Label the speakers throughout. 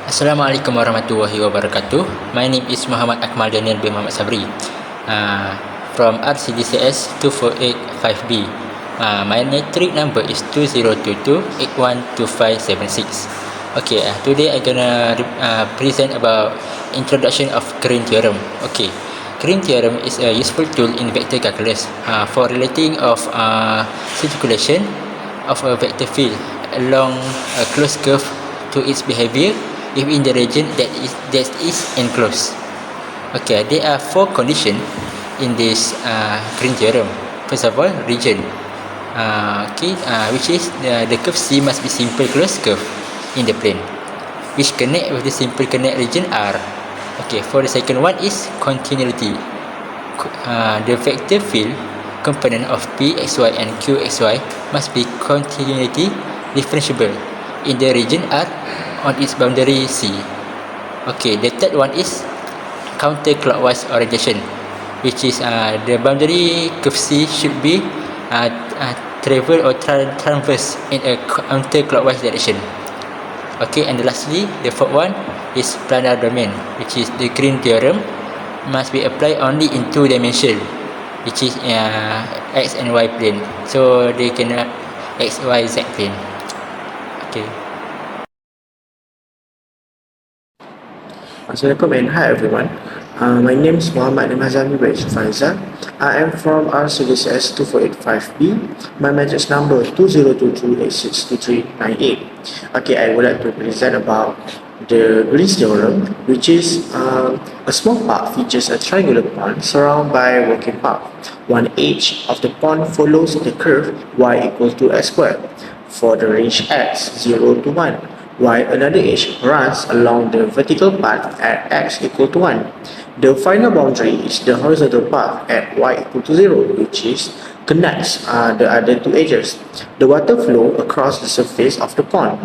Speaker 1: Assalamualaikum warahmatullahi wabarakatuh. My name is Muhammad Akmal Daniel bin Muhammad Sabri from RCDCS 2485B. My metric number is 2022812576. Okay, today I'm gonna present about introduction of Green theorem. Okay, Green theorem is a useful tool in vector calculus for relating of circulation of a vector field along a closed curve to its behavior within the region that is enclosed. Okay, there are four conditions in this Green theorem. First of all, region. Which is the curve C must be simple closed curve in the plane, which connect with the simple connect region R. Okay, for the second one is continuity. The vector field component of Pxy and Qxy must be continuity differentiable in the region R on its boundary C. Okay, the third one is counterclockwise orientation, which is the boundary curve C should be travel or traverse in a counterclockwise direction. Okay, and lastly, the fourth one is planar domain, which is the Green theorem must be applied only in two dimension, which is x and y plane. So they cannot x, y, z plane. Okay.
Speaker 2: Assalamualaikum and hi everyone. My name is Muhammad Nimazami bin Faizal. I am from RCDCS 2485B. My matrix number 2022862398. Okay, I would like to present about the Green's theorem, which is a small park features a triangular pond surrounded by a working path. One edge of the pond follows the curve y equals to x squared for the range x 0 to 1. While another edge runs along the vertical path at x equal to 1. The final boundary is the horizontal path at y equal to 0, which connects the other two edges. The water flow across the surface of the pond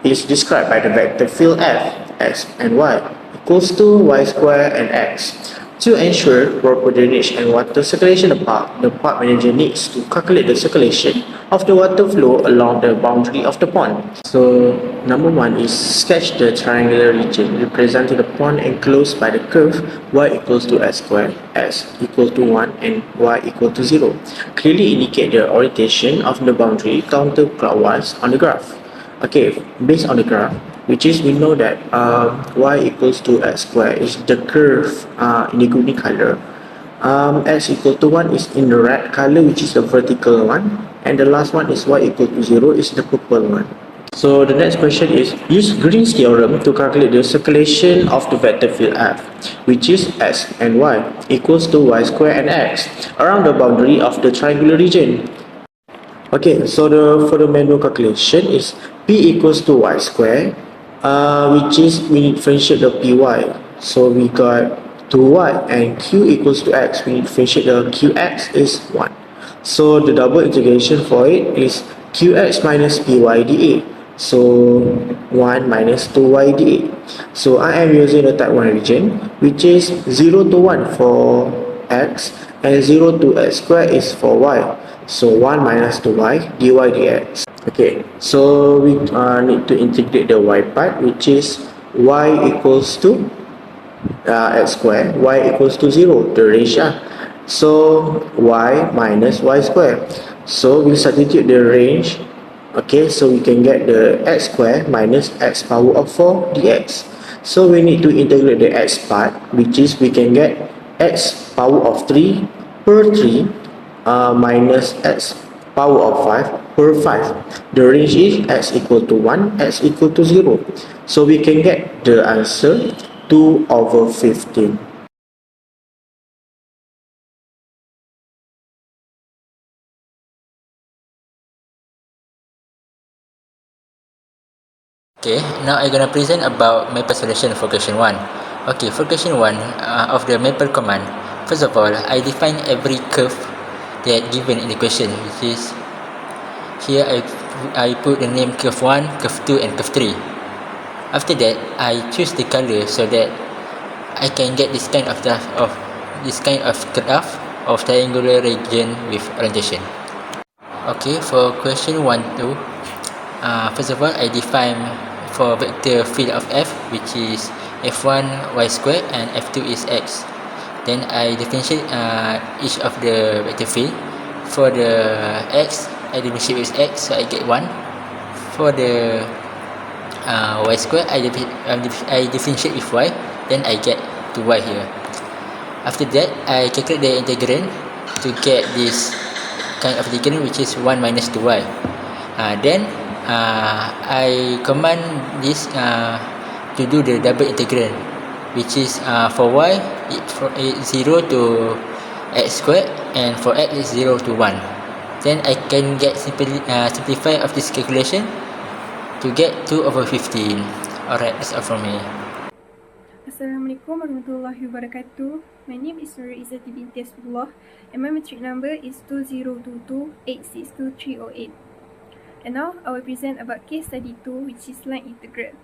Speaker 2: is described by the vector field f, x and y equals to y squared and x. To ensure proper drainage and water circulation the park manager needs to calculate the circulation of the water flow along the boundary of the pond. So, number one is sketch the triangular region representing the pond enclosed by the curve y equals to x squared, x equal to 1 and y equal to 0. Clearly indicate the orientation of the boundary counterclockwise on the graph. Okay, based on the graph, which is we know that y equals to x squared is the curve in the green color. X equal to 1 is in the red color, which is the vertical one, and the last one is y equal to 0 is the purple one. So the next question is, use Green's theorem to calculate the circulation of the vector field f, which is x and y equals to y squared and x around the boundary of the triangular region. Okay, so for the manual calculation is p equals to y squared, which is we need to differentiate the py. So we got 2y and q equals to x. We need to differentiate the qx is 1. So the double integration for it is qx minus py dA. So 1 minus 2y dA. So I am using the type 1 region, which is 0 to 1 for x and 0 to x squared is for y. So 1 minus 2y dy dx. Okay, so we need to integrate the y part, which is y equals to x squared, y equals to 0, the range. So y minus y squared. So we substitute the range. Okay, so we can get the x squared minus x power of 4 dx. So we need to integrate the x part, which is we can get x power of 3 per 3 minus x power of 5 per 5. The range is x equal to 1, x equal to 0. So we can get the answer 2 over 15.
Speaker 1: Okay, now I'm gonna present about maple solution for question 1. Okay, for question 1 of the maple command, first of all, I define every curve that given in the question, which is here I put the name curve 1, curve 2 and curve 3. After that, I choose the color so that I can get this kind of graph of triangular region with orientation. Okay, for question 1 2, first of all I define for vector field of f, which is f1 y squared and f2 is x. Then I differentiate each of the vector field. For the x, I differentiate with x, so I get 1. For the y squared, I differentiate with y, then I get 2y here. After that, I calculate the integrand to get this kind of integrand, which is 1 minus 2y. Then I command this to do the double integrand, which is for y it's 0 to x squared, and for x is 0 to 1. Then I can get simplify of this calculation to get 2/15. Alright, that's all from me.
Speaker 3: Assalamualaikum warahmatullahi wabarakatuh. My name is Nurul Izzati binti Asbullah and my matric number is 2022862308. And now I will present about case study 2, which is line integral.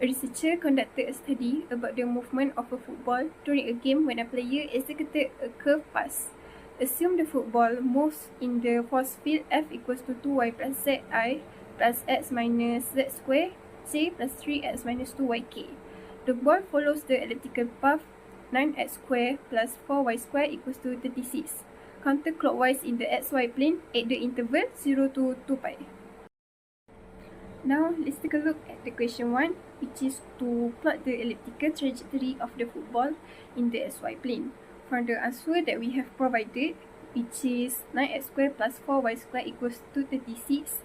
Speaker 3: A researcher conducted a study about the movement of a football during a game when a player executed a curved pass. Assume the football moves in the force field F equals to 2y plus zi plus x minus z square j plus 3x minus 2yk. The ball follows the elliptical path 9x square plus 4y square equals to 36, counterclockwise in the xy plane at the interval 0 to 2 pi. Now, let's take a look at the question 1, which is to plot the elliptical trajectory of the football in the xy plane. From the answer that we have provided, which is 9x square plus 4y square equals to 36,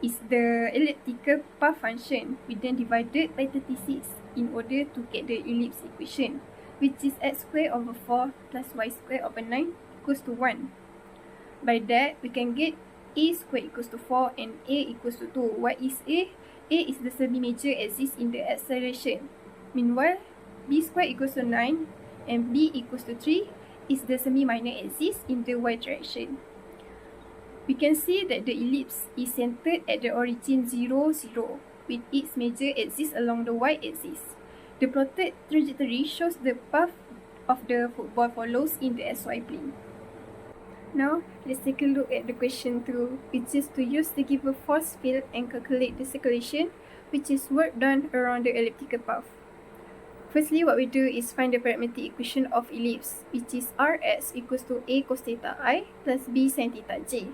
Speaker 3: is the elliptical path function. We then divided by 36 in order to get the ellipse equation, which is x square over 4 plus y square over 9 equals to 1. By that, we can get a square equals to 4 and a equals to 2. What is a? A is the semi-major axis in the x direction. Meanwhile, b square equals to 9 and b equals to 3 is the semi-minor axis in the y direction. We can see that the ellipse is centered at the origin 0, 0, with its major axis along the y-axis. The plotted trajectory shows the path of the football follows in the xy plane. Now, let's take a look at the question 2, which is to use the given force field and calculate the circulation, which is work done around the elliptical path. Firstly, what we do is find the parametric equation of ellipse, which is Rs equals to a cos theta I plus b sin theta j.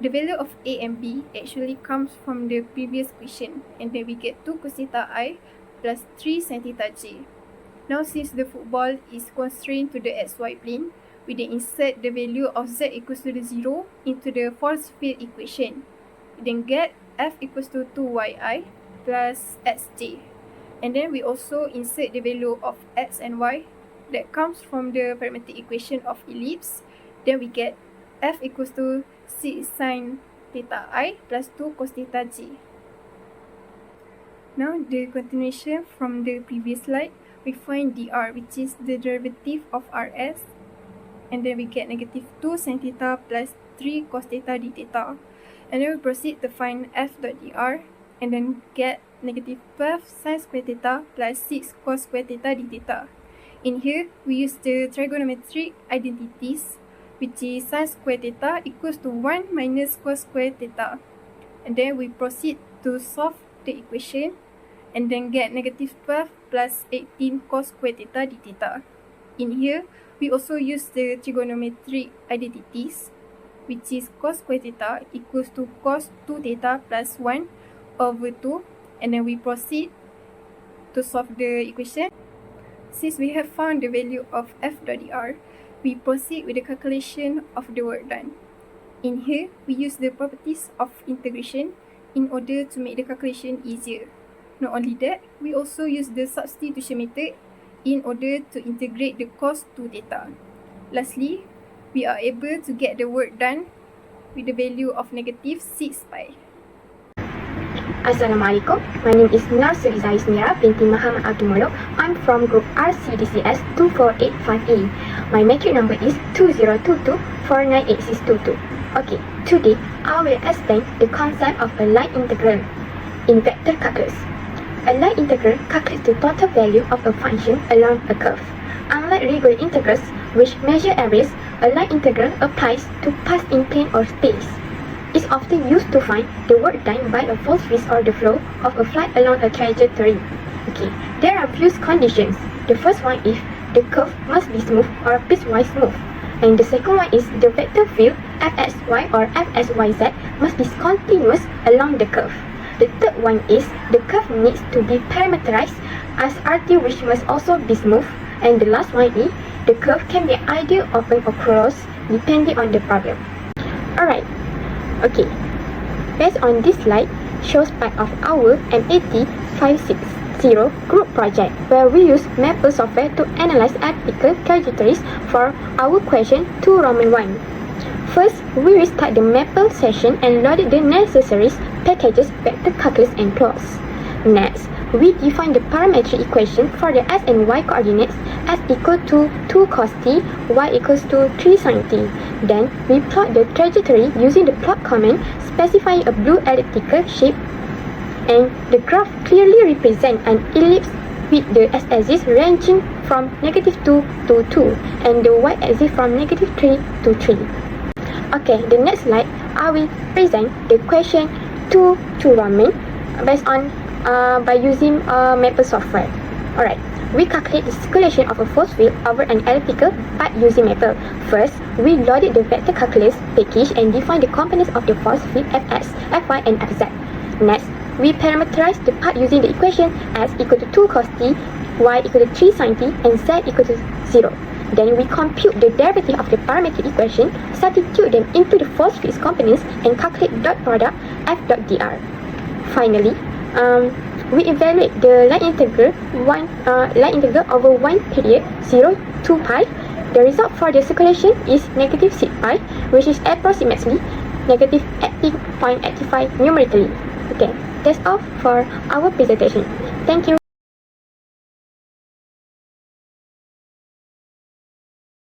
Speaker 3: The value of a and b actually comes from the previous equation, and then we get 2 cos theta I plus 3 sin theta j. Now, since the football is constrained to the xy plane, we then insert the value of z equals to the 0 into the force field equation. We then get f equals to 2yi plus xj. And then we also insert the value of x and y that comes from the parametric equation of ellipse. Then we get f equals to 6 sin theta I plus 2 cos theta j. Now, the continuation from the previous slide, we find dr, which is the derivative of rs, and then we get negative 2 sin theta plus 3 cos theta d theta. And then we proceed to find f dot dr, and then get negative 12 sin square theta plus 6 cos square theta d theta. In here, we use the trigonometric identities, which is sin square theta equals to 1 minus cos square theta. And then we proceed to solve the equation, and then get negative 12 plus 18 cos square theta d theta. In here, we also use the trigonometric identities, which is cos square theta equals to cos 2 theta plus 1 over 2, and then we proceed to solve the equation. Since we have found the value of f dot dr, we proceed with the calculation of the work done. In here, we use the properties of integration in order to make the calculation easier. Not only that, we also use the substitution method in order to integrate the cos 2 theta. Lastly, we are able to get the work done with the value of negative 6 pi.
Speaker 4: Assalamualaikum. My name is Nar Surizai Smira binti Muhammad Abdul Muluk. I'm from group RCDCS 2485A. My matric number is 2022498622. Okay, today I will explain the concept of a line integral in vector calculus. A line integral calculates the total value of a function along a curve. Unlike regular integrals, which measure areas, a line integral applies to paths in plane or space. is often used to find the work done by a vortex or the flow of a flight along a trajectory. Okay, there are few conditions. The first one is the curve must be smooth or piecewise smooth. And the second one is the vector field fxy or fsyz must be continuous along the curve. The third one is the curve needs to be parameterized as RT, which must also be smooth. And the last one is the curve can be either open or closed depending on the problem. Alright, okay. Based on this slide, shows part of our MAT560 group project where we use Maple software to analyze elliptical trajectories for our question 2 Roman 1. First, we restart the Maple session and loaded the necessary packages vector calculus and plots. Next, we define the parametric equation for the x and y coordinates x equal to 2 cos t, y equals to 3 sin t. Then, we plot the trajectory using the plot command specifying a blue elliptical shape, and the graph clearly represents an ellipse with the x-axis ranging from -2 to 2 and the y-axis from -3 to 3. Okay, the next slide, I will present the question 2 to Roman based on by using Maple software. Alright, we calculate the circulation of a force field over an elliptical part using Maple. First, we loaded the vector calculus package and defined the components of the force field Fx, Fy and Fz. Next, we parameterized the part using the equation x equal to 2 cos t, y equal to 3 sin t and z equal to 0. Then we compute the derivative of the parametric equation, substitute them into the force field components and calculate dot product f dot dr. Finally, we evaluate the line integral over 1 period 0 to pi. The result for the circulation is negative sig pi, which is approximately negative 80.85 numerically. Okay, that's all for our presentation. Thank you.